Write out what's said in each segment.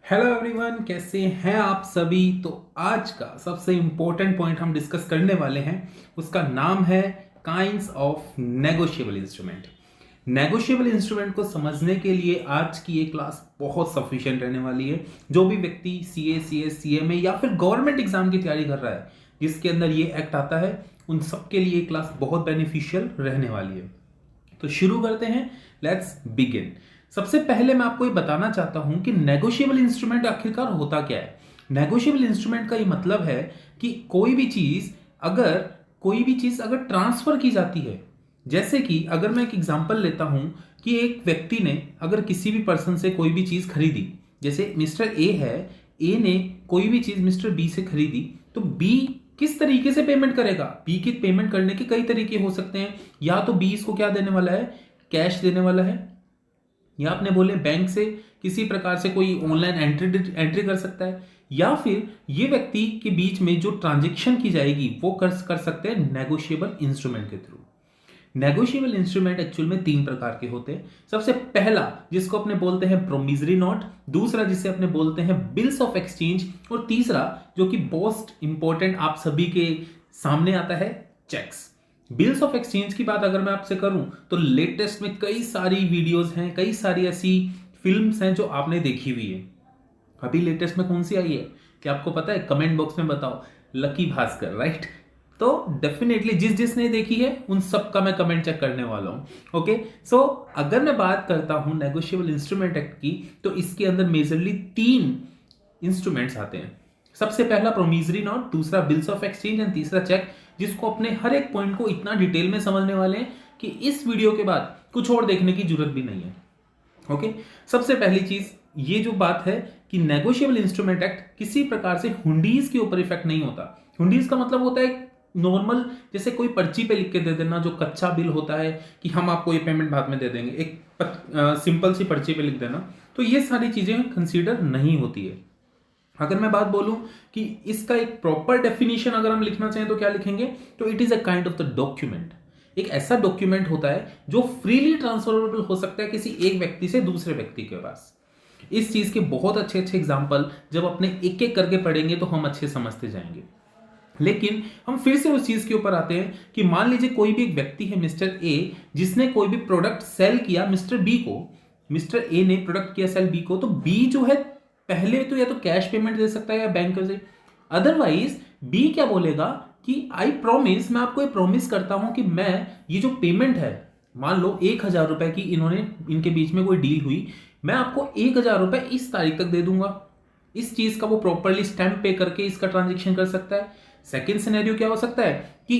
Hello everyone, कैसे हैं आप सभी। तो आज का सबसे इंपॉर्टेंट पॉइंट हम डिस्कस करने वाले हैं, उसका नाम है kinds of negotiable instrument. Negotiable instrument को समझने के लिए आज की ये क्लास बहुत सफिशिएंट रहने वाली है। जो भी व्यक्ति सीए, सीएस, सीएमए या फिर गवर्नमेंट एग्जाम की तैयारी कर रहा है जिसके अंदर ये एक्ट आता है, उन सबके लिए ये क्लास बहुत बेनिफिशियल रहने वाली है। तो शुरू करते हैं, लेट्स बिगिन। सबसे पहले मैं आपको ये बताना चाहता हूं कि नेगोशिएबल इंस्ट्रूमेंट आखिरकार होता क्या है। नेगोशिएबल इंस्ट्रूमेंट का ये मतलब है कि कोई भी चीज अगर ट्रांसफर की जाती है, जैसे कि अगर मैं एक एग्जांपल लेता हूं कि एक व्यक्ति ने अगर किसी भी पर्सन से कोई भी चीज खरीदी, जैसे मिस्टर ए है, ए ने कोई भी चीज मिस्टर बी से खरीदी, तो बी किस तरीके से पेमेंट करेगा। बी की पेमेंट करने के कई तरीके हो सकते हैं। या तो बी इसको क्या देने वाला है, कैश देने वाला है, या आपने बोले बैंक से किसी प्रकार से कोई ऑनलाइन एंट्री कर सकता है, या फिर ये व्यक्ति के बीच में जो ट्रांजेक्शन की जाएगी वो कर सकते हैं नेगोशिएबल इंस्ट्रूमेंट के थ्रू। नेगोशिएबल इंस्ट्रूमेंट एक्चुअल में तीन प्रकार के होते हैं। सबसे पहला जिसको अपने बोलते हैं प्रोमिसरी नोट, दूसरा जिसे अपने बोलते हैं बिल्स ऑफ एक्सचेंज, और तीसरा जो कि मोस्ट इंपॉर्टेंट आप सभी के सामने आता है, चेक्स। बिल्स ऑफ एक्सचेंज की बात अगर मैं आपसे करूं तो लेटेस्ट में कई सारी वीडियोस हैं, कई सारी ऐसी फिल्म्स हैं जो आपने देखी हुई है। अभी लेटेस्ट में कौन सी आई है क्या आपको पता है? कमेंट बॉक्स में बताओ। Lucky Bhaskar, right? तो डेफिनेटली जिसने देखी है उन सब का मैं कमेंट चेक करने वाला हूं। ओके, सो अगर मैं बात करता हूं नेगोशिएबल इंस्ट्रूमेंट एक्ट की, तो इसके अंदर मेजरली तीन इंस्ट्रूमेंट्स आते हैं। सबसे पहला प्रोमिसरी नोट, दूसरा बिल्स ऑफ एक्सचेंज एंड तीसरा चेक, जिसको अपने हर एक पॉइंट को इतना डिटेल में समझने वाले हैं कि इस वीडियो के बाद कुछ और देखने की जरूरत भी नहीं है। ओके, सबसे पहली चीज ये जो बात है कि नेगोशिएबल इंस्ट्रूमेंट एक्ट किसी प्रकार से हुंडीज के ऊपर इफेक्ट नहीं होता। हुंडीज का मतलब होता है नॉर्मल, जैसे कोई पर्ची पे लिख के दे देना, जो कच्चा बिल होता है कि हम आपको ये पेमेंट बाद में दे देंगे, एक सिंपल सी पर्ची पे लिख देना। तो ये सारी चीजें कंसीडर नहीं होती है। अगर मैं बात बोलूं कि इसका एक प्रॉपर डेफिनेशन अगर हम लिखना चाहें तो क्या लिखेंगे, तो it is a kind of the document. एक ऐसा डॉक्यूमेंट होता है जो फ्रीली ट्रांसफरेबल हो सकता है किसी एक व्यक्ति से दूसरे व्यक्ति के पास। इस चीज के बहुत अच्छे अच्छे एग्जाम्पल जब अपने एक एक करके पढ़ेंगे तो हम अच्छे समझते जाएंगे। लेकिन हम फिर से उस चीज के ऊपर आते हैं कि मान लीजिए कोई भी एक व्यक्ति है, मिस्टर ए, जिसने कोई भी प्रोडक्ट सेल किया मिस्टर बी को। मिस्टर ए ने प्रोडक्ट किया सेल बी को, तो बी जो है पहले तो या तो कैश पेमेंट दे सकता है या बैंक से। अदरवाइज बी क्या बोलेगा कि आई प्रॉमिस, मैं आपको ये प्रॉमिस करता हूं कि मैं ये जो पेमेंट है, मान लो 1,000 रुपए की इन्होंने, इनके बीच में कोई डील हुई, मैं आपको 1,000 रुपए इस तारीख तक दे दूंगा। इस चीज का वो प्रॉपरली स्टैंप पे करके इसका ट्रांजेक्शन कर सकता है। सेकेंड सिनेरियो क्या हो सकता है कि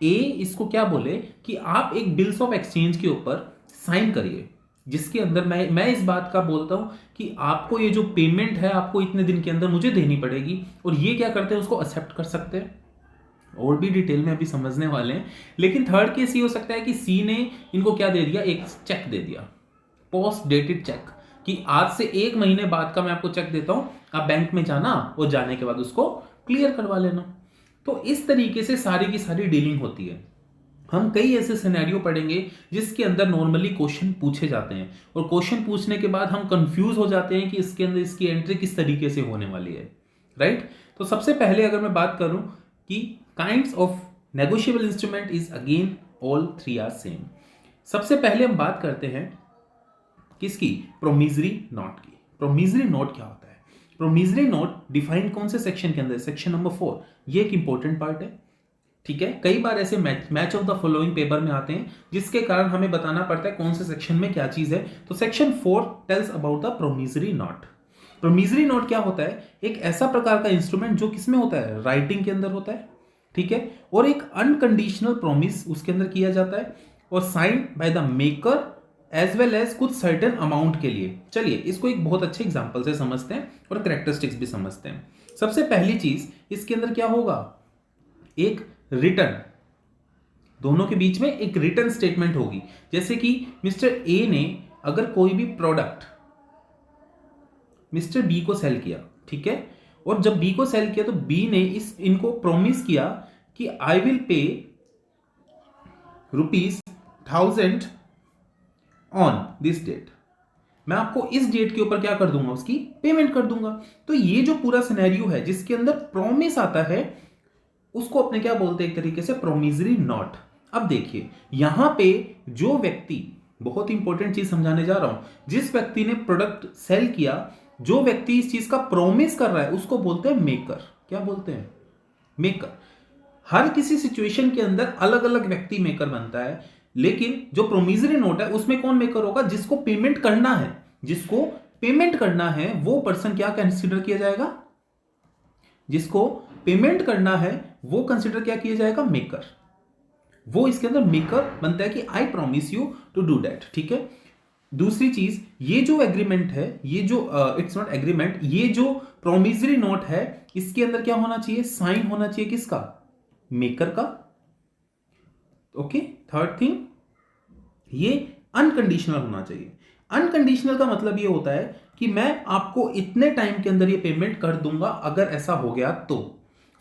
ए इसको क्या बोले कि आप एक बिल्स ऑफ एक्सचेंज के ऊपर साइन करिए, जिसके अंदर मैं इस बात का बोलता हूं कि आपको ये जो पेमेंट है आपको इतने दिन के अंदर मुझे देनी पड़ेगी, और ये क्या करते हैं उसको एक्सेप्ट कर सकते हैं। और भी डिटेल में अभी समझने वाले हैं। लेकिन थर्ड केस ये हो सकता है कि सी ने इनको क्या दे दिया, एक चेक दे दिया, पोस्ट डेटेड चेक, कि आज से 1 महीने बाद का मैं आपको चेक देता हूं, आप बैंक में जाना और जाने के बाद उसको क्लियर करवा लेना। तो इस तरीके से सारी की सारी डीलिंग होती है। हम कई ऐसे सिनेरियो पढ़ेंगे जिसके अंदर नॉर्मली क्वेश्चन पूछे जाते हैं, और क्वेश्चन पूछने के बाद हम कंफ्यूज हो जाते हैं कि इसके अंदर इसकी एंट्री किस तरीके से होने वाली है, राइट? तो सबसे पहले अगर मैं बात करूं कि kinds of negotiable instrument is again all three are same. सबसे पहले हम बात करते हैं किसकी, प्रोमिसरी नोट की। प्रोमिसरी नोट क्या होता है? प्रोमिसरी नोट डिफाइन कौन से सेक्शन के अंदर, सेक्शन नंबर 4। ये एक इंपॉर्टेंट पार्ट है, ठीक है। कई बार ऐसे match of the following paper में आते हैं जिसके कारण हमें बताना पड़ता है कौन से सेक्शन में क्या चीज है। तो section 4 tells about the promissory note. Promissory note क्या होता है? एक ऐसा प्रकार का इंस्ट्रूमेंट जो किसमें होता है, राइटिंग के अंदर होता है, ठीक है, और एक अनकंडीशनल प्रॉमिस उसके अंदर किया जाता है, और sign by the maker as well as कुछ सर्टेन अमाउंट के लिए। चलिए इसको एक बहुत अच्छे एग्जांपल से समझते हैं और कैरेक्टरिस्टिक्स भी समझते हैं। सबसे पहली चीज इसके अंदर क्या होगा, एक रिटर्न, दोनों के बीच में एक रिटर्न स्टेटमेंट होगी। जैसे कि मिस्टर ए ने अगर कोई भी प्रोडक्ट मिस्टर बी को सेल किया, ठीक है, और जब बी को सेल किया तो बी ने इनको प्रॉमिस किया कि I will pay ₹1000 on this date. मैं आपको इस डेट के ऊपर क्या कर दूंगा, उसकी पेमेंट कर दूंगा। तो ये जो पूरा सिनेरियो है जिसके अंदर प्रॉमिस आता है उसको अपने क्या बोलते हैं, एक तरीके से प्रोमिसरी नोट। अब देखिए यहां पे जो व्यक्ति, बहुत इंपॉर्टेंट चीज समझाने जा रहा हूं, जिस व्यक्ति ने प्रोडक्ट सेल किया, जो व्यक्ति इस चीज का प्रॉमिस कर रहा है उसको बोलते हैं मेकर। क्या बोलते हैं, मेकर। हर किसी सिचुएशन के अंदर अलग अलग व्यक्ति मेकर बनता है, लेकिन जो प्रोमिसरी नोट है उसमें कौन मेकर होगा, जिसको पेमेंट करना है, जिसको पेमेंट करना है वो पर्सन क्या कंसीडर किया जाएगा, जिसको पेमेंट करना है वो कंसीडर क्या किया जाएगा, मेकर। वो इसके अंदर मेकर बनता है कि I promise you to do that. ठीक है। दूसरी चीज, ये जो एग्रीमेंट है, ये जो इट्स नॉट एग्रीमेंट, ये जो प्रोमिसरी नोट है, इसके अंदर क्या होना चाहिए, साइन होना चाहिए किसका, मेकर का। ओके। थर्ड थिंग, ये अनकंडीशनल होना चाहिए। अनकंडीशनल का मतलब ये होता है कि मैं आपको इतने टाइम के अंदर ये पेमेंट कर दूंगा अगर ऐसा हो गया तो।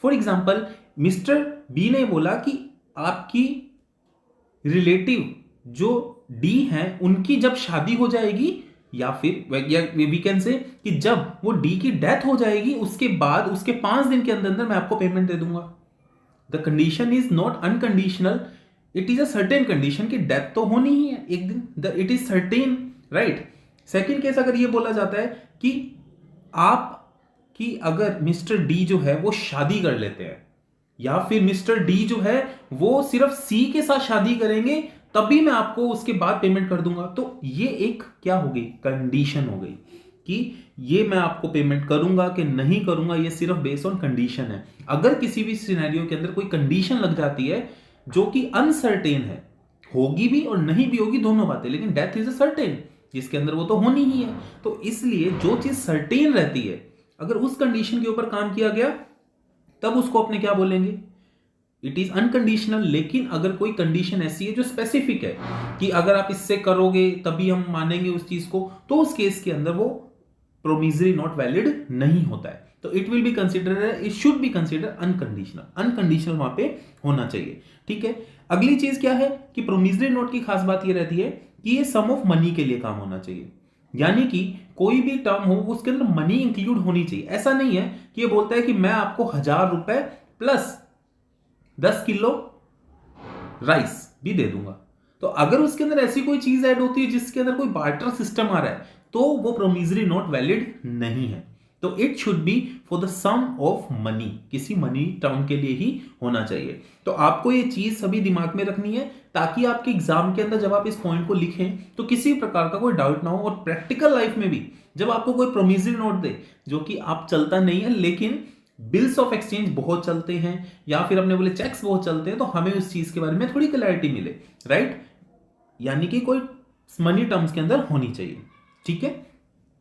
फॉर एग्जाम्पल, मिस्टर बी ने बोला कि आपकी रिलेटिव जो डी हैं उनकी जब शादी हो जाएगी, या फिर वी कैन से कि जब वो डी की डेथ हो जाएगी उसके बाद उसके 5 दिन के अंदर अंदर मैं आपको पेमेंट दे दूंगा। The condition is not unconditional, it is a certain condition कि डेथ तो होनी ही है एक दिन, it is certain, right. Second case अगर ये बोला जाता है कि आप कि अगर मिस्टर डी जो है वो शादी कर लेते हैं, या फिर मिस्टर डी जो है वो सिर्फ सी के साथ शादी करेंगे तभी मैं आपको उसके बाद पेमेंट कर दूंगा, तो ये एक क्या हो गई, कंडीशन हो गई कि ये मैं आपको पेमेंट करूंगा कि नहीं करूंगा, ये सिर्फ बेस्ड ऑन कंडीशन है। अगर किसी भी सिनेरियो के अंदर कोई कंडीशन लग जाती है जो कि अनसर्टेन है, होगी भी और नहीं भी होगी दोनों बातें, लेकिन डेथ इज अ सर्टेन, जिसके अंदर वो तो होनी ही है। तो इसलिए जो चीज सर्टेन रहती है, अगर उस कंडीशन के ऊपर काम किया गया तब उसको अपने क्या बोलेंगे, इट इज अनकंडीशनल। लेकिन अगर कोई कंडीशन ऐसी है जो स्पेसिफिक है कि अगर आप इससे करोगे तभी हम मानेंगे उस चीज को, तो उस केस के अंदर वो प्रोमिसरी नॉट वैलिड नहीं होता है। तो it will be consider, it should be consider unconditional, unconditional वहां पे होना चाहिए। ठीक है। अगली चीज क्या है कि प्रोमिसरी नोट की खास बात ये रहती है कि ये सम ऑफ मनी के लिए काम होना चाहिए, यानी कि कोई भी टर्म हो उसके अंदर मनी इंक्लूड होनी चाहिए। ऐसा नहीं है कि ये बोलता है कि मैं आपको 1000 रुपए प्लस 10 किलो राइस भी दे दूंगा। तो अगर उसके अंदर ऐसी कोई चीज ऐड होती है जिसके अंदर कोई बार्टर सिस्टम आ रहा है तो वो प्रोमिसरी नोट वैलिड नहीं है। तो it should be for the sum of money, किसी मनी टर्म के लिए ही होना चाहिए। तो आपको ये चीज सभी दिमाग में रखनी है ताकि आपके एग्जाम के अंदर जब आप इस पॉइंट को लिखें तो किसी प्रकार का कोई डाउट ना हो। और प्रैक्टिकल लाइफ में भी जब आपको कोई प्रोमिसरी नोट दे जो कि आप चलता नहीं है, लेकिन बिल्स ऑफ एक्सचेंज बहुत चलते हैं या फिर अपने बोले चेक्स बहुत चलते हैं, तो हमें उस चीज के बारे में थोड़ी क्लैरिटी मिले, राइट। यानी कि कोई मनी टर्म्स के अंदर होनी चाहिए। ठीक है।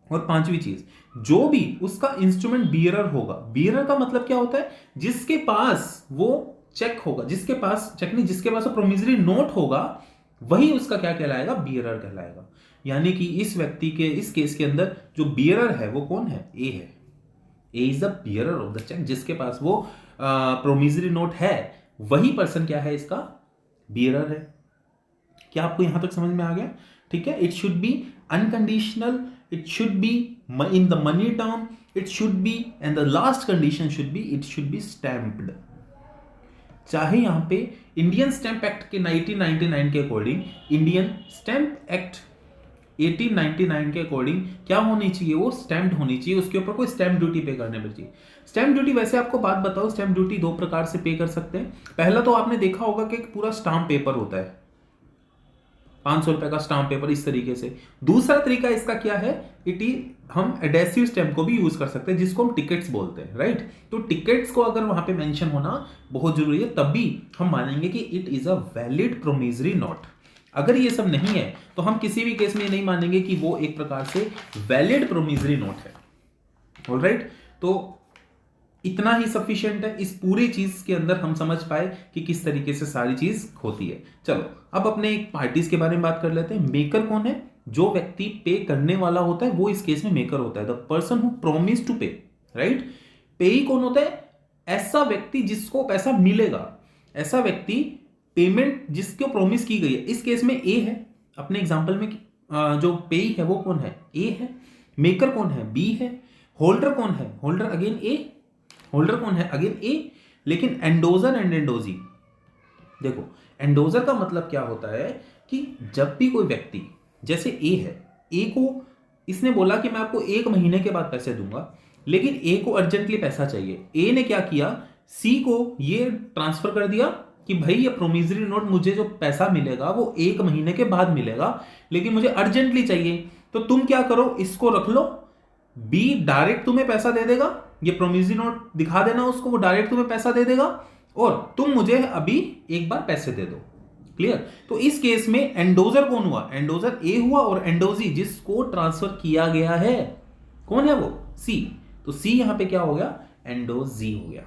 और पांचवी चीज, जो भी उसका इंस्ट्रूमेंट बियरर होगा, बियरर का मतलब क्या होता है, जिसके पास वो चेक होगा, जिसके पास चेक नहीं, जिसके पास वो प्रोमिसरी नोट होगा वही उसका क्या कहलाएगा, बियरर कहलाएगा। यानी कि इस व्यक्ति के इस केस के अंदर जो बियरर है वो कौन है, ए है। A is the bearer of the cheque, जिसके पास वो प्रोमिसरी नोट है वही पर्सन क्या है, इसका बियरर है। क्या आपको यहां तक समझ में आ गया? ठीक है। It should B unconditional, it should be in the money term, it should B, and the last condition should be, it should B stamped. चाहे यहां पे इंडियन स्टैंप एक्ट के 1999 के अकॉर्डिंग, इंडियन स्टैंप एक्ट 1899 के according क्या होनी चाहिए, वो स्टैम्प्ड होनी चाहिए, उसके ऊपर कोई स्टैम्प ड्यूटी पे करने पड़ती है। स्टैम्प ड्यूटी, वैसे आपको बात बताओ, स्टैम्प ड्यूटी दो प्रकार से पे कर सकते हैं। पहला तो आपने देखा होगा कि एक पूरा स्टाम्प पेपर होता है, 500 रुपए का स्टाम्प पेपर, इस तरीके से। दूसरा तरीका इसका क्या है, हम एडेसिव स्टैम्प को भी यूज कर सकते हैं जिसको हम टिकट्स बोलते हैं, राइट। तो टिकट्स को अगर वहां पे मेंशन होना बहुत जरूरी है, तभी हम मानेंगे कि it is a valid promissory note. अगर ये सब नहीं है तो हम किसी भी केस में नहीं मानेंगे कि वो एक प्रकार से वैलिड प्रोमिसरी नोट है। ऑलराइट। तो इतना ही सफिशिएंट है, इस पूरी चीज के अंदर हम समझ पाए कि किस तरीके से सारी चीज होती है। चलो अब अपने एक पार्टीज के बारे में बात कर लेते हैं। मेकर कौन है? जो व्यक्ति पे करने वाला होता है वो इस केस में मेकर होता है, the person who promise to pay, right. Payee कौन होता है? ऐसा व्यक्ति जिसको पैसा मिलेगा, ऐसा व्यक्ति पेमेंट जिसको प्रॉमिस की गई है। इस केस में ए है, अपने एग्जांपल में जो पेई है वो कौन है, ए है। मेकर कौन है, बी है। होल्डर कौन है, होल्डर अगेन ए। होल्डर कौन है, अगेन ए। लेकिन एंडोजर एंड एंडोजी, देखो एंडोजर का मतलब क्या होता है कि जब भी कोई व्यक्ति, जैसे ए है, ए को इसने बोला कि मैं आपको 1 महीने के बाद पैसे दूंगा, लेकिन ए को अर्जेंटली पैसा चाहिए। ए ने क्या किया, सी को ये ट्रांसफर कर दिया कि भाई ये प्रोमिसरी नोट, मुझे जो पैसा मिलेगा वो 1 महीने के बाद मिलेगा, लेकिन मुझे अर्जेंटली चाहिए। तो तुम क्या करो, इसको रख लो, बी डायरेक्ट तुम्हें पैसा दे देगा, ये प्रोमिसरी नोट दिखा देना उसको, वो डायरेक्ट तुम्हें पैसा दे देगा, और तुम मुझे अभी एक बार पैसे दे दो। क्लियर। तो इस केस में एंडोजर कौन हुआ, एंडोजर ए हुआ, और एंडोजी जिसको ट्रांसफर किया गया है कौन है, वो सी। तो सी यहां पे क्या हो गया, एंडोजी हो गया।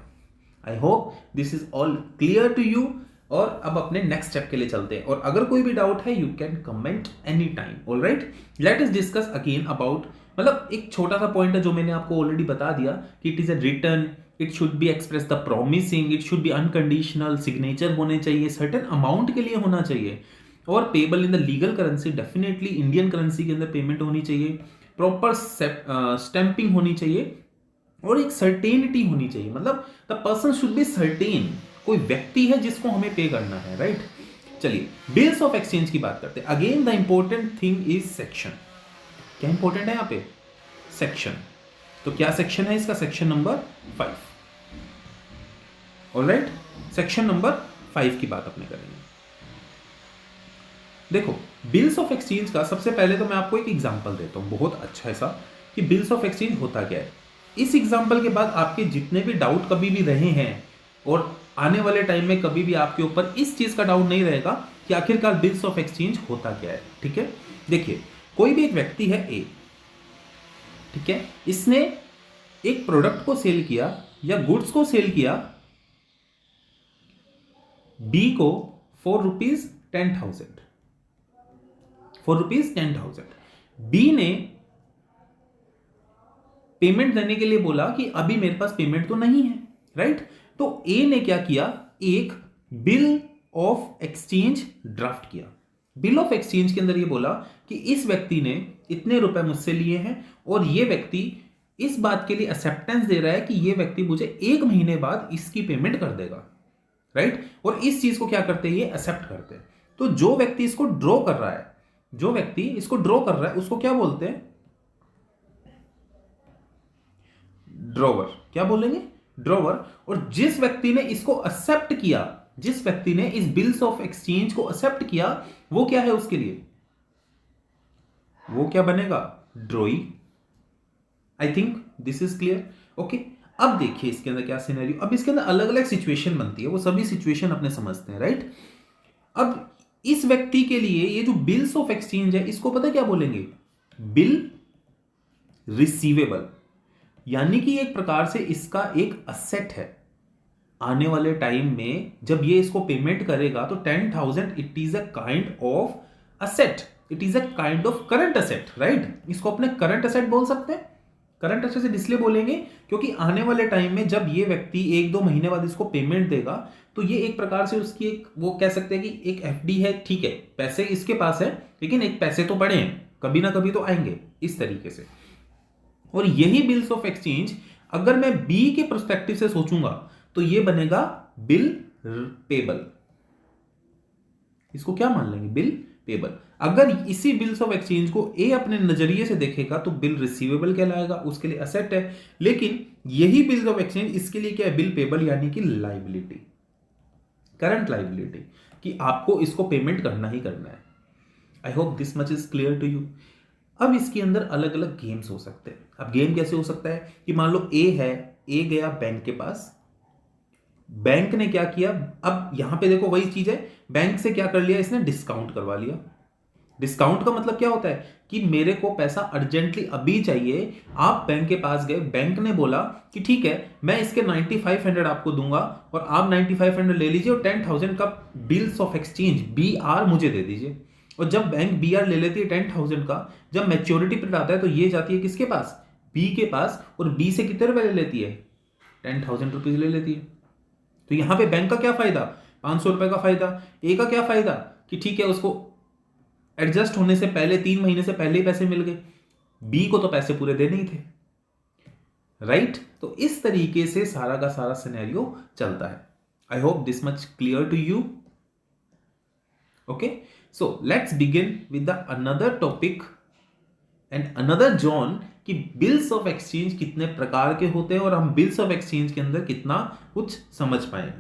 I hope this is all clear to you. और अब अपने नेक्स्ट स्टेप के लिए चलते हैं, और अगर कोई भी डाउट है you can comment any time. Alright, let us discuss again about, मतलब एक छोटा सा पॉइंट है जो मैंने आपको ऑलरेडी बता दिया कि it is a return, it should be express the promising, it should B unconditional, signature होने चाहिए, सर्टेन अमाउंट के लिए होना चाहिए, और payable in the legal currency, definitely Indian currency के अंदर पेमेंट होनी चाहिए, प्रॉपर स्टैंपिंग होनी चाहिए, और एक सर्टेनिटी होनी चाहिए, मतलब the person should be certain, कोई व्यक्ति है जिसको हमें पे करना है, राइट। चलिए बिल्स ऑफ एक्सचेंज की बात करते हैं। Again the important thing is section. क्या इंपॉर्टेंट है यहां पे, सेक्शन। तो क्या सेक्शन है इसका, section number 5। Alright, section number 5 की बात अपने करेंगे। देखो बिल्स ऑफ एक्सचेंज का सबसे पहले तो मैं आपको एक एग्जांपल देता हूं बहुत अच्छा ऐसा, कि बिल्स ऑफ एक्सचेंज होता क्या है। इस एग्जांपल के बाद आपके जितने भी डाउट कभी भी रहे हैं, और आने वाले टाइम में कभी भी आपके ऊपर इस चीज का डाउट नहीं रहेगा कि आखिरकार बिल्स ऑफ एक्सचेंज होता क्या है। ठीक है, देखिए कोई भी एक व्यक्ति है ए, ठीक है, इसने एक प्रोडक्ट को सेल किया या गुड्स को सेल किया बी को ₹4,10,000, ₹10,000। बी ने पेमेंट देने के लिए बोला कि अभी मेरे पास पेमेंट तो नहीं है, राइट। तो ए ने क्या किया, एक बिल ऑफ एक्सचेंज ड्राफ्ट किया। बिल ऑफ एक्सचेंज के अंदर ये बोला कि इस व्यक्ति ने इतने रुपए मुझसे लिए हैं, और ये व्यक्ति इस बात के लिए एक्सेप्टेंस दे रहा है कि ये व्यक्ति मुझे 1 महीने बाद इसकी पेमेंट कर देगा, राइट। और इस चीज को क्या करते हैं, ये एक्सेप्ट करते हैं। तो जो व्यक्ति इसको ड्रॉ कर रहा है, जो व्यक्ति इसको ड्रॉ कर रहा है उसको क्या बोलते हैं, ड्रॉवर। क्या बोलेंगे, ड्रॉवर। और जिस व्यक्ति ने इसको एक्सेप्ट किया, जिस व्यक्ति ने इस बिल्स ऑफ एक्सचेंज को एक्सेप्ट किया, वो क्या है उसके लिए, वो क्या बनेगा, ड्रॉई। I think this is clear. Okay, अब देखिए इसके अंदर क्या सिनेरियो, अब इसके अंदर अलग अलग सिचुएशन बनती है, वो सभी सिचुएशन अपने समझते हैं, राइट। अब इस व्यक्ति के लिए ये जो बिल्स ऑफ एक्सचेंज है, इसको पता क्या बोलेंगे, बिल रिसीवेबल, यानी कि एक प्रकार से इसका एक असेट है। आने वाले टाइम में जब ये इसको पेमेंट करेगा तो 10,000 it is a kind of asset, it is a kind of current asset, right. इसको अपने करंट असेट बोल सकते हैं। करंट असेट इसलिए बोलेंगे क्योंकि आने वाले टाइम में जब ये व्यक्ति 1-2 महीने बाद इसको पेमेंट देगा, तो ये एक प्रकार से उसकी एक, वो कह सकते हैं कि एक एफडी है, ठीक है, पैसे इसके पास है, लेकिन एक पैसे तो पड़े हैं, कभी ना कभी तो आएंगे, इस तरीके से। और यही बिल्स ऑफ एक्सचेंज अगर मैं बी के पर्सपेक्टिव से सोचूंगा तो ये बनेगा बिल पेबल। इसको क्या मान लेंगे, बिल पेबल। अगर इसी बिल्स ऑफ एक्सचेंज को ए अपने नजरिए से देखेगा तो बिल रिसीवेबल कहलाएगा, उसके लिए असेट है। लेकिन यही बिल्स ऑफ एक्सचेंज इसके लिए क्या है, बिल पेबल, यानी कि लाइबिलिटी, करंट लाइबिलिटी, कि आपको इसको पेमेंट करना ही करना है। I hope this much is clear to you. अब इसके अंदर अलग अलग गेम्स हो सकते हैं। अब गेम कैसे हो सकता है कि मान लो ए है, ए गया बैंक के पास, बैंक ने क्या किया, अब यहां पे देखो वही चीज है, बैंक से क्या कर लिया इसने, डिस्काउंट करवा लिया। डिस्काउंट का मतलब क्या होता है कि मेरे को पैसा अर्जेंटली अभी चाहिए, आप बैंक के पास गए, बैंक ने बोला कि ठीक है मैं इसके 9500 आपको दूंगा और आप 9500 ले लीजिए और 10,000 का बिल्स ऑफ एक्सचेंज BR मुझे दे दीजिए। और जब बैंक BR ले लेती है 10,000 का, जब मैच्योरिटी पीरियड आता है तो ये जाती है किसके पास, बी के पास, और बी से कितने रुपए ले लेती है, 10,000 रुपीज ले लेती है। तो यहां पे बैंक का क्या फायदा, 500 रुपए का फायदा। ए का क्या फायदा कि ठीक है उसको एडजस्ट होने से पहले 3 महीने से पहले ही पैसे मिल गए, बी को तो पैसे पूरे देने ही थे, राइट? तो इस तरीके से सारा का सारा सिनेरियो चलता है। I hope this much clear to you. Okay, so let's begin with the another topic and another zone कि बिल्स ऑफ एक्सचेंज कितने प्रकार के होते हैं और हम बिल्स ऑफ एक्सचेंज के अंदर कितना कुछ समझ पाए।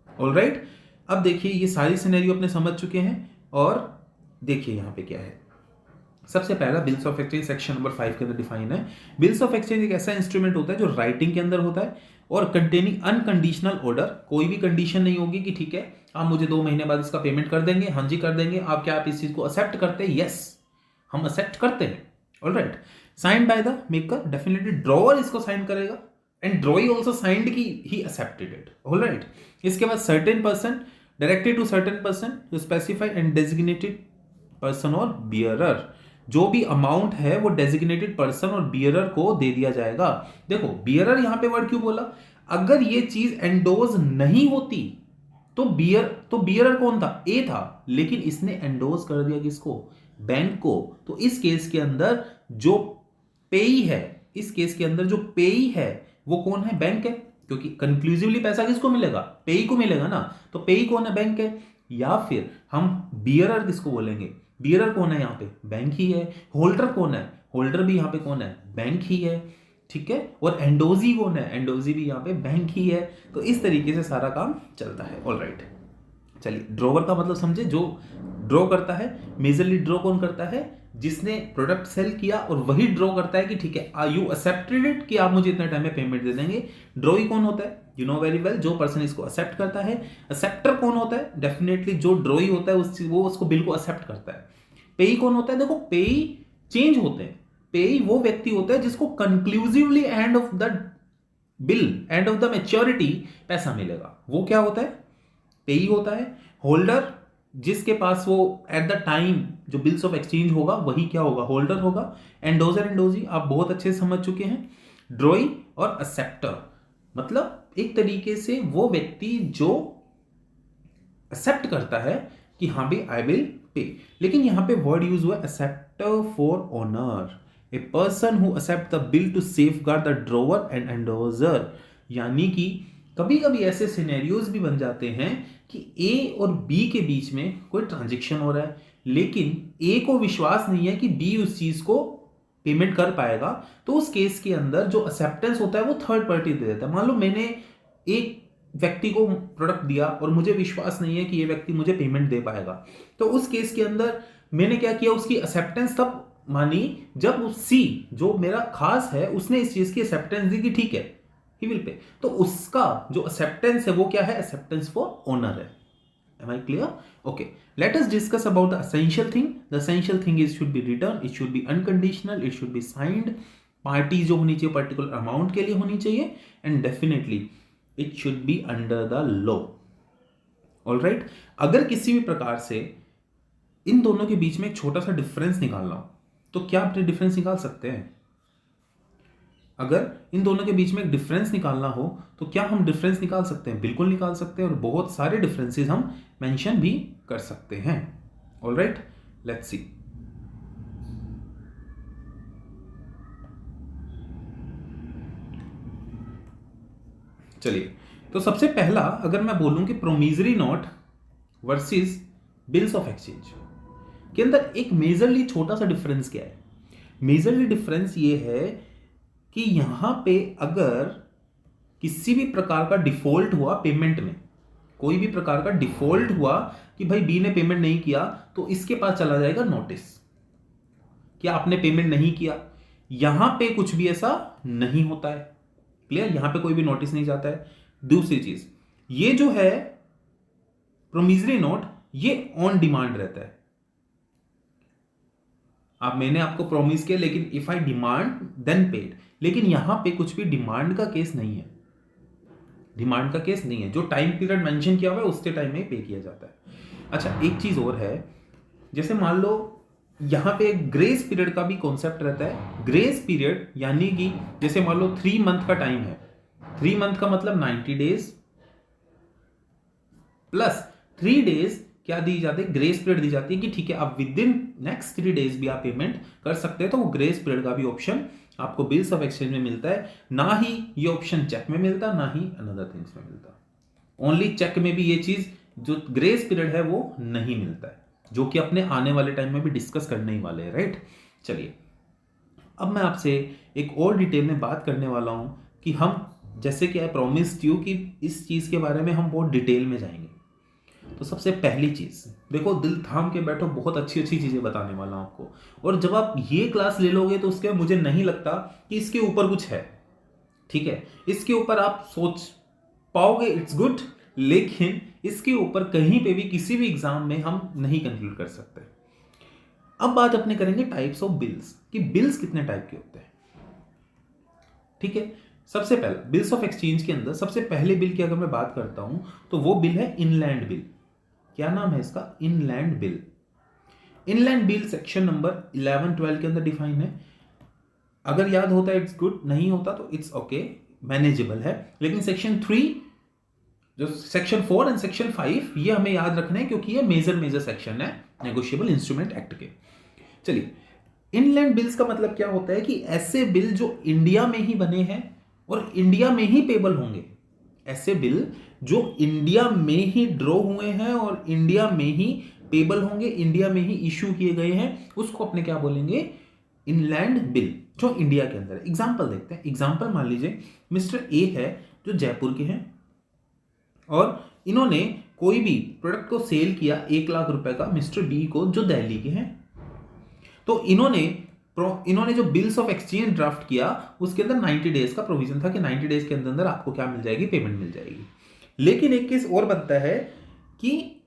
ऑलराइट, अब देखिए ये सारी सिनेरियो अपने समझ चुके हैं और देखिए यहां पे क्या है। सबसे पहला bills of exchange section number 5 के अंदर डिफाइन है। बिल्स ऑफ एक्सचेंज एक ऐसा इंस्ट्रूमेंट होता है जो राइटिंग के अंदर होता है और कंटेनिंग अनकंडीशनल ऑर्डर। कोई भी कंडीशन नहीं होगी कि ठीक है आप मुझे 2 महीने बाद इसका पेमेंट कर देंगे, हाँ जी कर देंगे। आप क्या आप इस चीज को एक्सेप्ट करते हैं? यस, हम एक्सेप्ट करते हैं। Alright, signed by the maker, definitely drawer इसको साइन करेगा एंड ड्रॉई आल्सो साइंड की ही एक्सेप्टेड इट। ऑलराइट, इसके बाद certain person directed to certain person to specify and designated person और बियरर। जो भी अमाउंट है वो डेजिग्नेटेड पर्सन और बियरर को दे दिया जाएगा। देखो बियरर यहां पे वर्ड क्यों बोला? अगर ये चीज एंडोज नहीं होती तो बियरर कौन था? ए था, लेकिन इसने एंडोज कर दिया किसको? बैंक को। तो इस केस के अंदर जो पेई है, इस केस के अंदर जो पेई है वो कौन है? बैंक है, क्योंकि कंक्लूसिवली पैसा किसको मिलेगा? पेई को मिलेगा ना। तो पेई कौन है? बैंक है। या फिर हम बियरर किसको बोलेंगे? बियरर कौन है यहाँ पे? बैंक ही है। होल्डर कौन है? होल्डर भी यहाँ पे कौन है? बैंक ही है, ठीक है। और एंडोजी कौन है? एंडोजी भी यहाँ पे बैंक ही है। तो इस तरीके से सारा काम चलता है। ऑलराइट, चलिए ड्रॉवर का मतलब समझे। जो ड्रॉ करता है, मेजरली ड्रॉ कौन करता है? जिसने प्रोडक्ट सेल किया और वही ड्रॉ करता है कि ठीक है यू एक्सेप्टेड इट कि आप मुझे इतने टाइम में पेमेंट दे देंगे। ड्रॉई कौन होता है? यू नो वेरी वेल, जो पर्सन इसको एक्सेप्ट करता है। एक्सेप्टर कौन होता है? डेफिनेटली जो ड्रॉई होता है वो उसको बिल को एक्सेप्ट करता है। पेई कौन होता है? देखो पेई चेंज होते हैं। पेई वो व्यक्ति होता है जिसको conclusively end of the bill, end of the maturity पैसा मिलेगा, वो क्या होता है? पेई होता है। होल्डर जिसके पास वो एट द टाइम जो बिल्स ऑफ एक्सचेंज होगा वही क्या होगा? होल्डर होगा। एंडोजर एंडोजी आप बहुत अच्छे से समझ चुके हैं। ड्रॉई और एक्सेप्टर मतलब एक तरीके से वो व्यक्ति जो एक्सेप्ट करता है कि हाँ भाई आई विल पे। लेकिन यहां पे वर्ड यूज हुआ acceptor for honour, a person who accept the bill to safeguard the drawer and endorser. यानी कि कभी कभी ऐसे सिनेरियोज भी बन जाते हैं कि ए और बी के बीच में कोई ट्रांजैक्शन हो रहा है, लेकिन ए को विश्वास नहीं है कि बी उस चीज को पेमेंट कर पाएगा। तो उस केस के अंदर जो एक्सेप्टेंस होता है वो थर्ड पार्टी दे देता है। मान लो मैंने एक व्यक्ति को प्रोडक्ट दिया और मुझे विश्वास नहीं है कि ये व्यक्ति मुझे पेमेंट दे पाएगा, तो उस केस के अंदर मैंने क्या किया? उसकी एक्सेप्टेंस तब मानी जब सी जो मेरा खास है उसने इस चीज की एक्सेप्टेंस दी कि ठीक है ही विल पे। तो उसका जो एक्सेप्टेंस है वो क्या है? एक्सेप्टेंस फॉर ओनर है। Am I clear? Okay. Let us discuss about the essential thing. The essential thing is should be written. It should be unconditional. It should be signed. Party जो होनी चाहिए particular amount के लिए होनी चाहिए and definitely it should be under the law. Alright, अगर किसी भी प्रकार से इन दोनों के बीच में एक छोटा सा डिफरेंस निकालना हो तो क्या आप डिफरेंस निकाल सकते हैं? अगर इन दोनों के बीच में एक डिफरेंस निकालना हो तो क्या हम डिफरेंस निकाल सकते हैं? बिल्कुल निकाल सकते हैं और बहुत सारे डिफरेंसेस हम मेंशन भी कर सकते हैं। Alright, let's see. चलिए, तो सबसे पहला अगर मैं बोलूं कि promissory note versus bills of exchange के अंदर एक मेजरली छोटा सा डिफरेंस क्या है? मेजरली डिफरेंस ये है कि यहां पे अगर किसी भी प्रकार का डिफॉल्ट हुआ पेमेंट में, कोई भी प्रकार का डिफॉल्ट हुआ कि भाई बी ने पेमेंट नहीं किया, तो इसके पास चला जाएगा नोटिस कि आपने पेमेंट नहीं किया। यहां पे कुछ भी ऐसा नहीं होता है। क्लियर? यहां पे कोई भी नोटिस नहीं जाता है। दूसरी चीज, ये जो है प्रोमिसरी नोट ये ऑन डिमांड रहता है। अब मैंने आपको प्रॉमिस किया लेकिन if I demand then paid, लेकिन यहां पे कुछ भी डिमांड का केस नहीं है। डिमांड का केस नहीं है। जो टाइम पीरियड मेंशन किया हुआ है उसके टाइम में पे किया जाता है। अच्छा, एक चीज और है, जैसे मान लो यहां पे ग्रेस पीरियड का भी कॉन्सेप्ट रहता है। ग्रेस पीरियड यानी कि जैसे मान लो 3 मंथ का टाइम है। 3 मंथ का मतलब 90 डेज प्लस 3 डेज क्या दी जाती है, ग्रेस पीरियड दी जाती है कि ठीक है आप विद इन नेक्स्ट 3 डेज भी आप पेमेंट कर सकते हैं। तो वो ग्रेस पीरियड का भी ऑप्शन आपको बिल्स ऑफ एक्सचेंज में मिलता है। ना ही ये ऑप्शन चेक में मिलता, ना ही अनदर थिंग्स में मिलता। ओनली चेक में भी ये चीज जो ग्रेस पीरियड है वो नहीं मिलता है, जो कि अपने आने वाले टाइम में भी डिस्कस करने ही वाले हैं, राइट। चलिए अब मैं आपसे एक और डिटेल में बात करने वाला हूं कि हम, जैसे कि आई प्रॉमिस्ड यू कि इस चीज के बारे में हम बहुत डिटेल में जाएंगे। तो सबसे पहली चीज देखो, दिल थाम के बैठो, बहुत अच्छी अच्छी चीजें बताने वाला हूं आपको। और जब आप ये क्लास ले लोगे तो उसके मुझे नहीं लगता कि इसके ऊपर कुछ है, ठीक है। इसके ऊपर आप सोच पाओगे, इट्स गुड, लेकिन इसके ऊपर कहीं पे भी किसी भी एग्जाम में हम नहीं कंक्लूड कर सकते। अब बात अपने करेंगे टाइप्स ऑफ बिल्स, कि बिल्स कितने टाइप के होते हैं, ठीक है। सबसे पहला बिल्स ऑफ एक्सचेंज के अंदर सबसे पहले बिल की अगर मैं बात करता हूं तो वो बिल है इनलैंड बिल। क्या नाम है इसका? Inland bill. Inland bill section number 11-12 के अंदर डिफाइन है। अगर याद होता है इट्स गुड, नहीं होता तो इट्स ओके, मैनेजेबल है। लेकिन सेक्शन 3, जो सेक्शन 4 एंड सेक्शन 5, ये हमें याद रखना है क्योंकि ये मेजर सेक्शन है नेगोशिएबल इंस्ट्रूमेंट एक्ट के। चलिए, इनलैंड बिल्स का मतलब क्या होता है कि ऐसे बिल जो इंडिया में ही बने हैं और इंडिया में ही पेबल होंगे। ऐसे बिल जो इंडिया में ही ड्रॉ हुए हैं और इंडिया में ही पेबल होंगे, इंडिया में ही इश्यू किए गए हैं, उसको अपने क्या बोलेंगे? इनलैंड बिल, जो इंडिया के अंदर है। एग्जाम्पल देखते हैं। एग्जाम्पल मान लीजिए मिस्टर ए है जो जयपुर के हैं और इन्होंने कोई भी प्रोडक्ट को सेल किया 1 लाख रुपए का मिस्टर बी को जो दिल्ली के हैं। तो इन्होंने जो बिल्स ऑफ एक्सचेंज ड्राफ्ट किया उसके अंदर 90 डेज का प्रोविजन था कि 90 डेज के अंदर आपको क्या मिल जाएगी? पेमेंट मिल जाएगी। लेकिन एक केस और बनता है कि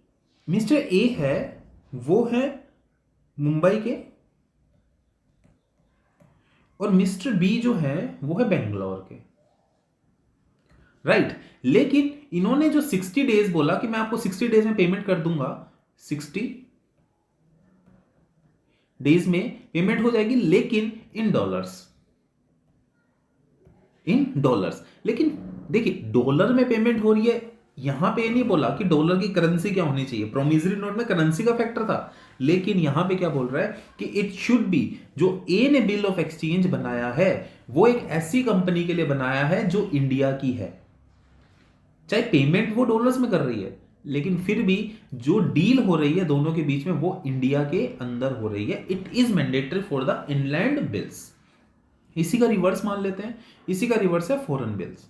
मिस्टर ए है वो है मुंबई के और मिस्टर बी जो है वो है बेंगलोर के, राइट। लेकिन इन्होंने जो 60 डेज बोला कि मैं आपको 60 डेज में पेमेंट कर दूंगा, 60 डेज में पेमेंट हो जाएगी, लेकिन इन डॉलर्स। लेकिन देखिए, डॉलर में पेमेंट हो रही है। यहां पे नहीं बोला कि डॉलर की करेंसी क्या होनी चाहिए, प्रोमिसरी नोट में करेंसी का फैक्टर था। लेकिन यहां पे क्या बोल रहा है कि इट शुड बी, जो ए ने बिल ऑफ एक्सचेंज बनाया है वो एक ऐसी कंपनी के लिए बनाया है जो इंडिया की है। चाहे पेमेंट वो डॉलर्स में कर रही है, लेकिन फिर भी जो डील हो रही है दोनों के बीच में वो इंडिया के अंदर हो रही है। It is mandatory for the inland bills. इसी का रिवर्स मान लेते हैं। इसी का रिवर्स है फॉरेन बिल्स।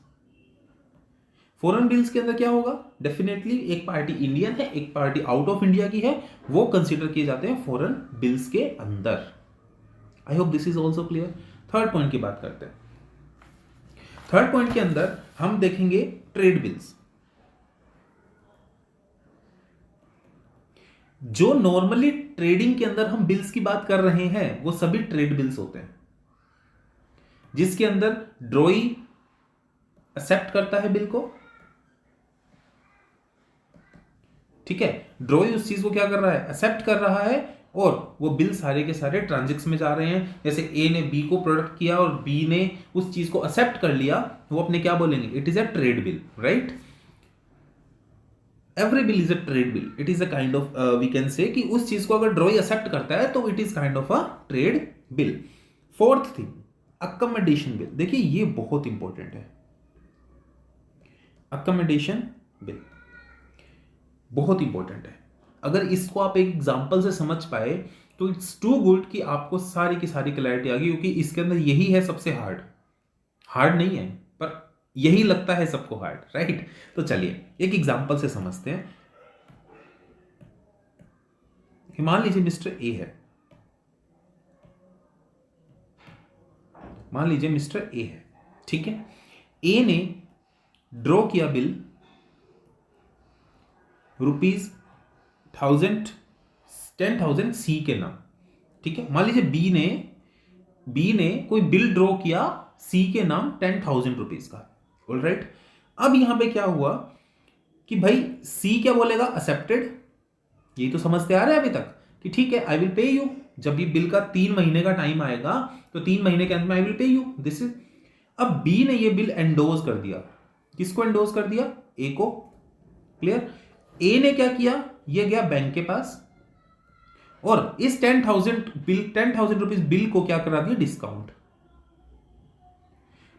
फॉरेन बिल्स के अंदर क्या होगा? डेफिनेटली एक पार्टी इंडियन है, एक पार्टी आउट ऑफ इंडिया की है, वो कंसीडर किए जाते हैं फॉरेन बिल्स के अंदर। आई hope this is also clear. Third point की बात करते हैं। थर्ड पॉइंट के अंदर हम देखेंगे ट्रेड बिल्स। जो नॉर्मली ट्रेडिंग के अंदर हम बिल्स की बात कर रहे हैं वो सभी ट्रेड बिल्स होते हैं, जिसके अंदर ड्रॉई एक्सेप्ट करता है बिल को, ठीक है। ड्रॉई उस चीज को क्या कर रहा है? एक्सेप्ट कर रहा है, और वो बिल सारे के सारे ट्रांजेक्शन में जा रहे हैं। जैसे ए ने बी को प्रोडक्ट किया और बी ने उस चीज को एक्सेप्ट कर लिया, वो अपने क्या बोलेंगे? It is a trade bill, right. Every bill is a trade bill. It is a kind of, we can say कि उस चीज को अगर ड्रॉई एक्सेप्ट करता है तो it is kind of a trade bill. Fourth thing, accommodation bill. देखिए ये बहुत इंपॉर्टेंट है। अकोमोडेशन बिल बहुत इंपॉर्टेंट है। अगर इसको आप एक एग्जांपल से समझ पाए तो इट्स टू गुड कि आपको सारी की सारी क्लैरिटी आ गई, क्योंकि इसके अंदर यही है सबसे हार्ड नहीं है, पर यही लगता है सबको हार्ड, राइट। तो चलिए एक एग्जांपल से समझते हैं। मान लीजिए मिस्टर ए है, मान लीजिए मिस्टर ए है, ठीक है। ए ने ड्रॉ किया बिल ₹10,000 सी के नाम, ठीक है। मान लीजिए बी ने कोई बिल ड्रॉ किया सी के नाम ₹10,000 का, ऑलराइट। अब यहां पे क्या हुआ कि भाई सी क्या बोलेगा? एक्सेप्टेड। ये तो समझते आ रहे हैं अभी तक कि ठीक है, आई विल पे यू। जब ये बिल का 3 महीने का टाइम आएगा तो 3 महीने के अंत में I will pay you, this is. अब बी ने ये बिल एंडोज कर दिया। किसको एंडोज कर दिया? ए को, क्लियर। ए ने क्या किया? ये गया बैंक के पास और इस 10,000 रुपीज बिल को क्या करा दिया, डिस्काउंट।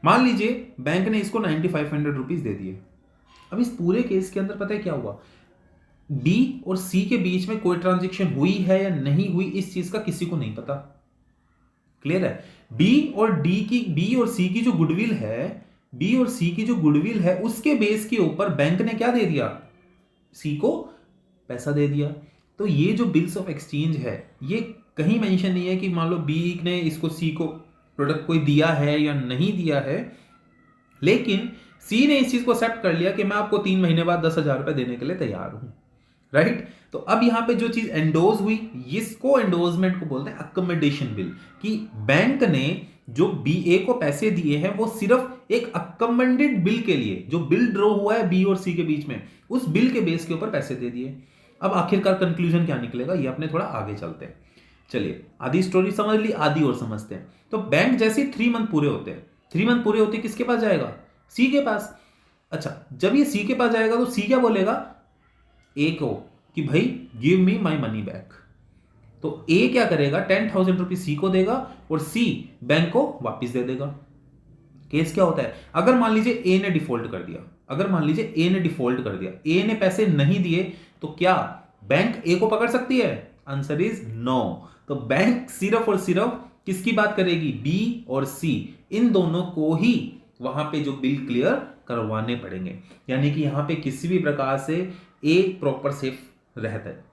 मान लीजिए बैंक ने इसको 9,500 रुपीज दे दिए। अब इस पूरे केस के अंदर पता है क्या हुआ, बी और सी के बीच में कोई ट्रांजेक्शन हुई है या नहीं हुई, इस चीज का किसी को नहीं पता। क्लियर है? बी और सी की जो गुडविल है, उसके बेस के ऊपर बैंक ने क्या दे दिया, सी को पैसा दे दिया। तो ये जो बिल्स ऑफ एक्सचेंज है, ये कहीं मेंशन नहीं है कि मान लो बी ने इसको सी को प्रोडक्ट कोई दिया है या नहीं दिया है, लेकिन सी ने इस चीज को एक्सेप्ट कर लिया कि मैं आपको 3 महीने बाद 10,000 रुपए देने के लिए तैयार हूं। राइट? तो अब यहां पे जो चीज एंडोज हुई, इसको एंडोजमेंट को बोलते हैं अकोमोडेशन बिल, कि बैंक ने जो बीए को पैसे दिए हैं वो सिर्फ एक अकोमोडेड बिल के लिए, जो बिल ड्रॉ हुआ है बी और सी के बीच में, उस बिल के बेस के ऊपर पैसे दे दिए। अब आखिरकार कंक्लूजन क्या निकलेगा, ये अपने थोड़ा आगे चलते हैं। चलिए, आधी स्टोरी समझ ली, आधी और समझते हैं। तो बैंक जैसे 3 मंथ पूरे होते हैं, 3 मंथ पूरे होते किसके पास जाएगा, सी के पास। अच्छा, जब ये सी के पास जाएगा तो सी क्या बोलेगा ए को कि भाई give me my money back. तो ए क्या करेगा, 10,000 रुपीज सी को देगा और सी बैंक को वापस दे देगा। केस क्या होता है, अगर मान लीजिए ए ने डिफॉल्ट कर दिया, ए ने पैसे नहीं दिए, तो क्या बैंक ए को पकड़ सकती है? Answer is no. तो बैंक सिर्फ और सिर्फ किसकी बात करेगी, बी और सी, इन दोनों को ही वहां पे जो बिल क्लियर करवाने पड़ेंगे। यानी कि यहां पे किसी भी प्रकार से ए प्रॉपर सेफ रहता है।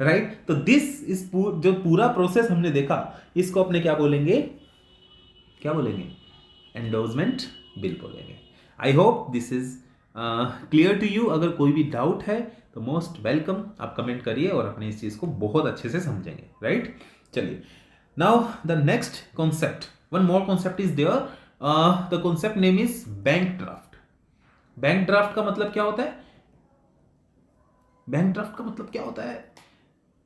राइट? तो दिस इज जो पूरा प्रोसेस हमने देखा, इसको अपने क्या बोलेंगे, एंडोर्समेंट बिल बोलेंगे। I hope this is clear to you. अगर कोई भी डाउट है तो मोस्ट वेलकम, आप कमेंट करिए और अपने इस चीज को बहुत अच्छे से समझेंगे। राइट? चलिए, now the next concept, one more concept is there, the concept name is bank draft. Bank draft का मतलब क्या होता है?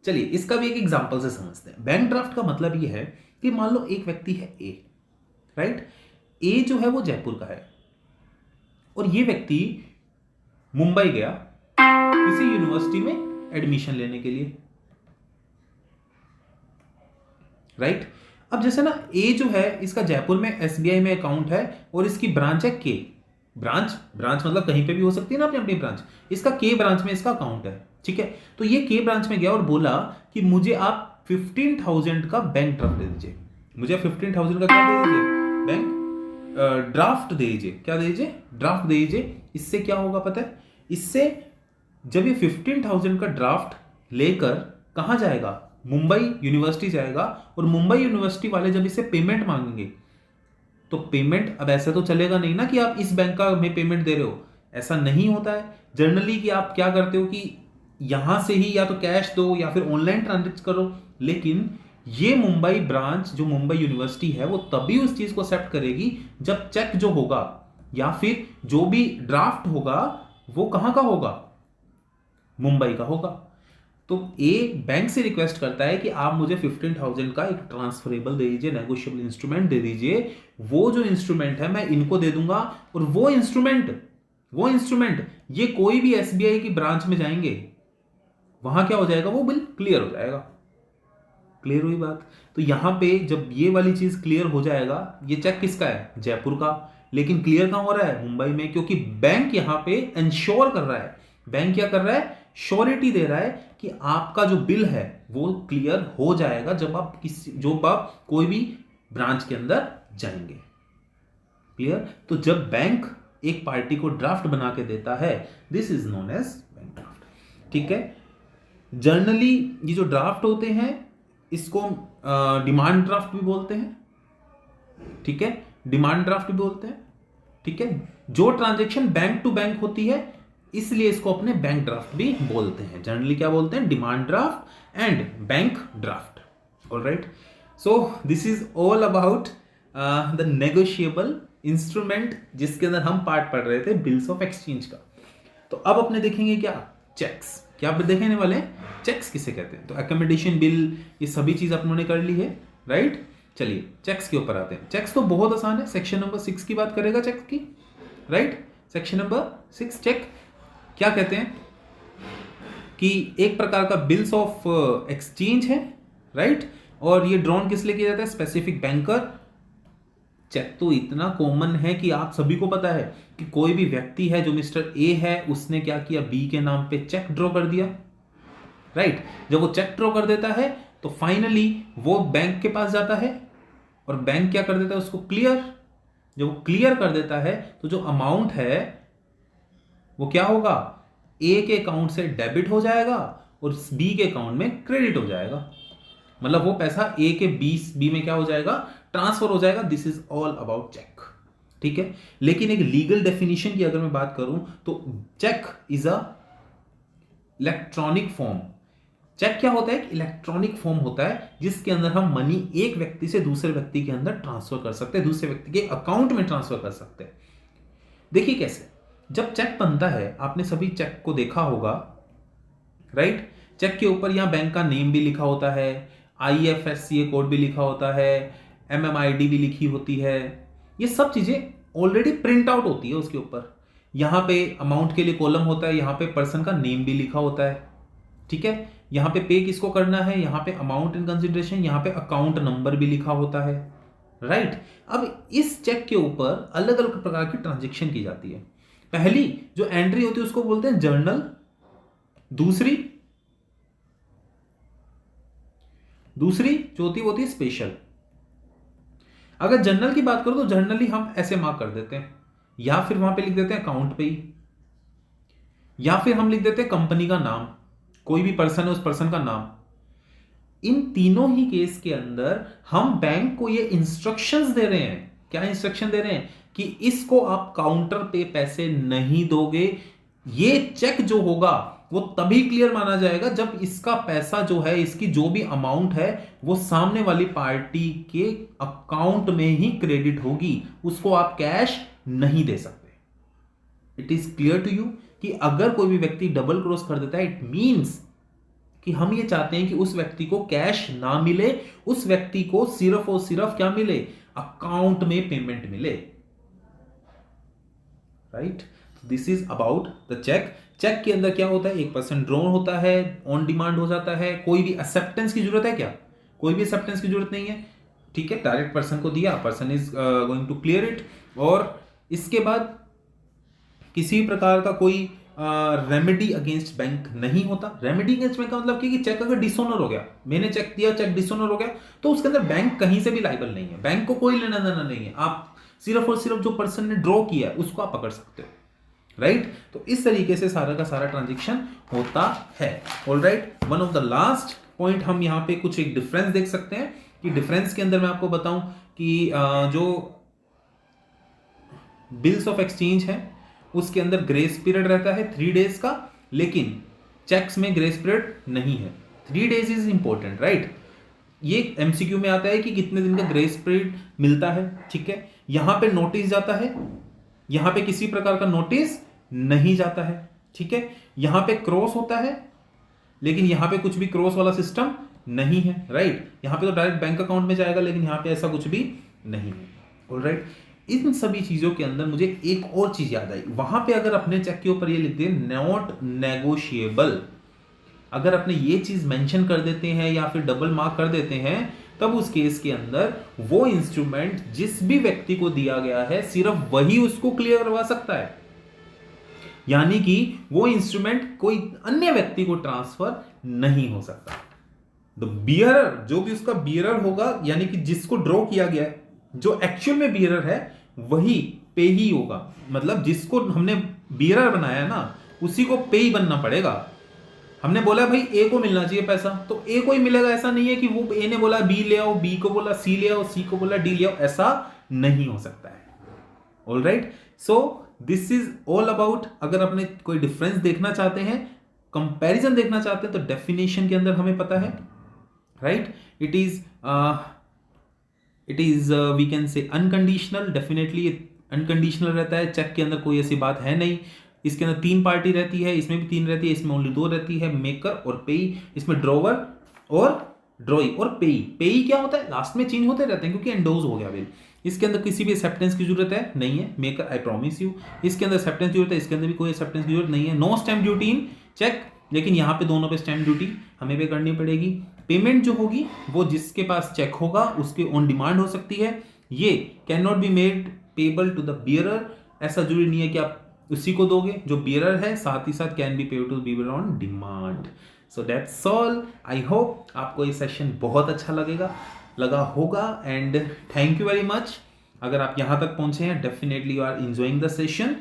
चलिए, इसका भी एक एग्जांपल से समझते हैं। बैंक ड्राफ्ट का मतलब ये है कि मान लो एक व्यक्ति है ए, राइट? ए जो है वो जयपुर का है और ये व्यक्ति मुंबई गया किसी यूनिवर्सिटी में एडमिशन लेने के लिए। राइट? अब जैसे ना ए जो है, इसका जयपुर में एसबीआई में अकाउंट है और इसकी ब्रांच है के। ब्रांच मतलब कहीं पे भी हो सकती है ना अपनी अपनी ब्रांच। इसका के ब्रांच में इसका अकाउंट है। ठीक है? तो ये के ब्रांच में गया और बोला कि मुझे आप 15,000 का बैंक ड्राफ्ट दे दीजिए। मुझे 15,000 का क्या दे दीजिए, बैंक ड्राफ्ट दे दीजिए। क्या दे दीजिए? ड्राफ्ट दे दीजिए। इससे क्या होगा पता है? इससे जब ये 15,000 का ड्राफ्ट लेकर कहां जाएगा, मुंबई यूनिवर्सिटी जाएगा, और मुंबई यूनिवर्सिटी वाले जब इसे पेमेंट मांगेंगे तो पेमेंट, अब ऐसा तो चलेगा नहीं ना कि आप इस बैंक का में पेमेंट दे रहे हो, ऐसा नहीं होता है जनरली। कि आप क्या करते हो कि यहां से ही या तो कैश दो या फिर ऑनलाइन ट्रांजेक्ट करो। लेकिन ये मुंबई ब्रांच, जो मुंबई यूनिवर्सिटी है, वो तभी उस चीज को एक्सेप्ट करेगी जब चेक जो होगा या फिर जो भी ड्राफ्ट होगा वो कहां का होगा, मुंबई का होगा। तो ए बैंक से रिक्वेस्ट करता है कि आप मुझे 15,000 का एक ट्रांसफरेबल दे दीजिए, नेगोशिएबल इंस्ट्रूमेंट दे दीजिए। वो जो इंस्ट्रूमेंट है मैं इनको दे दूंगा, और वो इंस्ट्रूमेंट ये कोई भी एसबीआई की ब्रांच में जाएंगे, वहां क्या हो जाएगा, वो बिल क्लियर हो जाएगा। क्लियर हुई बात? तो यहां पे जब ये वाली चीज क्लियर हो जाएगा, ये चेक किसका है, जयपुर का, लेकिन क्लियर कहां हो रहा है, मुंबई में, क्योंकि बैंक यहां पे इंश्योर कर रहा है। बैंक क्या कर रहा है, श्योरिटी दे रहा है कि आपका जो बिल है वो क्लियर हो जाएगा जब आप कोई भी ब्रांच के अंदर जाएंगे। क्लियर? तो जब बैंक एक पार्टी को ड्राफ्ट बना के देता है, this is known as bank draft. ठीक है? जनरली ये जो ड्राफ्ट होते हैं इसको डिमांड ड्राफ्ट भी बोलते हैं। ठीक है? डिमांड ड्राफ्ट भी बोलते हैं। ठीक है? जो ट्रांजेक्शन बैंक टू बैंक होती है, इसलिए इसको अपने बैंक ड्राफ्ट भी बोलते हैं। जनरली क्या बोलते हैं, demand draft and bank draft. Alright? So this is all about the negotiable instrument, जिसके अंदर हम पार्ट पढ़ रहे थे बिल्स ऑफ एक्सचेंज का। तो अब अपने देखेंगे क्या, चेक्स। क्या देखने वाले हैं, चेक्स किसे कहते हैं। तो अकोमोडेशन बिल, ये सभी चीज अपनों ने कर ली है। राइट? चलिए चेक्स के ऊपर आते हैं। चेक्स तो बहुत आसान है। सेक्शन नंबर 6 की बात करेगा चेक्स की। राइट? सेक्शन नंबर 6 चेक क्या कहते हैं, कि एक प्रकार का बिल्स ऑफ एक्सचेंज है, राइट। और ये ड्रॉन किस लिए किया जाता है? Specific banker. चेक तो इतना कॉमन है कि आप सभी को पता है कि कोई भी व्यक्ति है, जो मिस्टर ए है, उसने क्या किया, बी के नाम पे चेक ड्रॉ कर दिया, राइट। जब वो चेक ड्रॉ कर देता है तो फाइनली वो बैंक के पास जाता है और बैंक क्या कर देता है, उसको क्लियर। जब वो क्लियर कर देता है तो जो अमाउंट है वो क्या होगा, ए के अकाउंट से डेबिट हो जाएगा और बी के अकाउंट में क्रेडिट हो जाएगा। मतलब वो पैसा ए के बी में क्या हो जाएगा, ट्रांसफर हो जाएगा। This is all about cheque, ठीक है। लेकिन एक लीगल डेफिनेशन की अगर मैं बात करूं तो cheque is a electronic form. Cheque क्या होता है? एक इलेक्ट्रॉनिक फॉर्म होता है जिसके अंदर हम मनी एक व्यक्ति से दूसरे व्यक्ति के अंदर ट्रांसफर कर सकते हैं, दूसरे व्यक्ति के अकाउंट में ट्रांसफर कर सकते हैं। देखिए कैसे, जब चेक बनता है, आपने सभी चेक को देखा होगा, राइट। चेक के ऊपर यहां बैंक का नेम भी लिखा होता है, IFSC कोड भी लिखा होता है, MMID भी लिखी होती है। ये सब चीजें ऑलरेडी प्रिंट आउट होती है उसके ऊपर। यहां पे अमाउंट के लिए कॉलम होता है, यहां पे पर्सन का नेम भी लिखा होता है, ठीक है। यहां पे पे किसको करना है, यहां पे अमाउंट इन कंसिडरेशन, यहां पे अकाउंट नंबर भी लिखा होता है, राइट। अब इस चेक के ऊपर अलग अलग प्रकार की ट्रांजेक्शन की जाती है। पहली जो एंट्री होती है उसको बोलते हैं जर्नल, दूसरी जो होती है वो होती है स्पेशल। अगर जर्नल की बात करो तो जर्नली हम ऐसे मार्क कर देते हैं, या फिर वहां पे लिख देते हैं अकाउंट पे ही, या फिर हम लिख देते हैं कंपनी का नाम, कोई भी पर्सन है उस पर्सन का नाम। इन तीनों ही केस के अंदर हम बैंक को ये इंस्ट्रक्शंस दे रहे हैं। क्या इंस्ट्रक्शन दे रहे हैं? कि इसको आप काउंटर पे पैसे नहीं दोगे। ये चेक जो होगा वो तभी क्लियर माना जाएगा जब इसका पैसा जो है, इसकी जो भी अमाउंट है, वो सामने वाली पार्टी के अकाउंट में ही क्रेडिट होगी। उसको आप कैश नहीं दे सकते। It is clear to you कि अगर कोई भी व्यक्ति डबल क्रॉस कर देता है, इट मींस कि हम ये चाहते हैं कि उस व्यक्ति को कैश ना मिले, उस व्यक्ति को सिर्फ और सिर्फ क्या मिले, अकाउंट में पेमेंट मिले, right. This is about the cheque. Cheque के अंदर क्या होता है, 1% ड्रॉन होता है, ऑन डिमांड हो जाता है। कोई भी एक्सेप्टेंस की जरूरत है क्या? कोई भी एक्सेप्टेंस की जरूरत नहीं है, ठीक है। डायरेक्ट पर्सन को दिया, person is going to clear it. और इसके बाद किसी प्रकार का कोई रेमेडी अगेंस्ट बैंक नहीं होता। रेमेडी अगेंस्ट बैंक का मतलब कि चेक अगर डिसऑनर हो गया, मैंने चेक दिया, चेक डिसऑनर हो गया, तो उसके अंदर बैंक कहीं से भी लायबल नहीं है, बैंक को कोई लेना देना नहीं है। आप सिर्फ और सिर्फ जो पर्सन ने ड्रॉ किया है उसको आप पकड़ सकते हो, राइट। तो इस तरीके से सारा का सारा ट्रांजेक्शन होता है। Alright, one of the last point हम यहाँ पे कुछ एक डिफरेंस देख सकते हैं कि डिफरेंस के अंदर मैं आपको बताऊं कि जो बिल्स ऑफ एक्सचेंज है उसके अंदर ग्रेस पीरियड रहता है 3 डेज का, लेकिन चेक्स में ग्रेस पीरियड नहीं है। 3 डेज इज इंपॉर्टेंट, राइट। ये एमसीक्यू में आता है कि कितने दिन का ग्रेस पीरियड मिलता है, ठीक है। यहां पे नोटिस जाता है, यहां पे किसी प्रकार का नोटिस नहीं जाता है, ठीक है। यहां पे क्रॉस होता है, लेकिन यहां पे कुछ भी क्रॉस वाला सिस्टम नहीं है, राइट। यहां पे तो डायरेक्ट बैंक अकाउंट में जाएगा, लेकिन यहां पे ऐसा कुछ भी नहीं है। ऑलराइट, इन सभी चीजों के अंदर मुझे एक और चीज याद आई। वहां पे अगर अपने चेक के ऊपर ये लिख दे नॉट नेगोशिएबल, अगर अपने ये चीज मेंशन कर देते हैं या फिर डबल मार्क कर देते हैं, तब उस केस के अंदर वो इंस्ट्रूमेंट जिस भी व्यक्ति को दिया गया है सिर्फ वही उसको क्लियर करवा सकता है, यानी कि वो इंस्ट्रूमेंट कोई अन्य व्यक्ति को ट्रांसफर नहीं हो सकता। द बियरर, जो भी उसका बियरर होगा, यानी कि जिसको ड्रॉ किया गया है, जो एक्चुअल में बियरर है वही पे ही होगा। मतलब जिसको हमने बियरर बनाया ना, उसी को पे ही बनना पड़ेगा। हमने बोला भाई ए को मिलना चाहिए पैसा, तो ए को ही मिलेगा। ऐसा नहीं है कि वो ए ने बोला बी ले आओ, बी को बोला सी ले आओ, सी को बोला डी ले आओ, ऐसा नहीं हो सकता है। Alright, so this is all about. अगर अपने कोई डिफरेंस देखना चाहते हैं, कंपैरिजन देखना चाहते हैं, तो डेफिनेशन के अंदर हमें पता है, right. It is we can say unconditional. Definitely unconditional रहता है। चेक के अंदर कोई ऐसी बात है नहीं। इसके अंदर 3 पार्टी रहती है, इसमें भी 3 रहती है, इसमें ओनली 2 रहती है, मेकर और पेई। इसमें ड्रॉवर और ड्रॉई और पेई। पेई क्या होता है, लास्ट में चेंज होते रहते हैं क्योंकि एंडोज हो गया बिल। इसके अंदर किसी भी एक्सेप्टेंस की जरूरत है नहीं है, मेकर आई प्रॉमिस यू। इसके अंदर एक्सेप्टेंस की जरूरत है, इसके अंदर भी कोई एक्सेप्टेंस की जरूरत नहीं है। No stamp duty in cheque, लेकिन यहाँ पे दोनों पे स्टैम्प ड्यूटी हमें पे करनी पड़ेगी। पेमेंट जो होगी वो जिसके पास चेक होगा उसके ऑन डिमांड हो सकती है। ये can not be made payable to the bearer, ऐसा जरूरी नहीं है कि आप उसी को दोगे जो बियरर है, साथ ही साथ can be paid to bearer on demand. So that's all. I hope आपको ये सेशन बहुत अच्छा लगा होगा and thank you very much. अगर आप यहां तक पहुंचे हैं, definitely you are enjoying the session.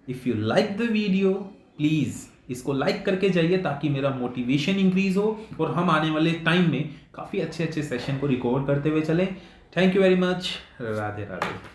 If you like the video, please इसको लाइक करके जाइए ताकि मेरा मोटिवेशन इंक्रीज हो और हम आने वाले टाइम में काफी अच्छे अच्छे सेशन को रिकॉर्ड करते हुए चलें। Thank you very much. Radhe Radhe.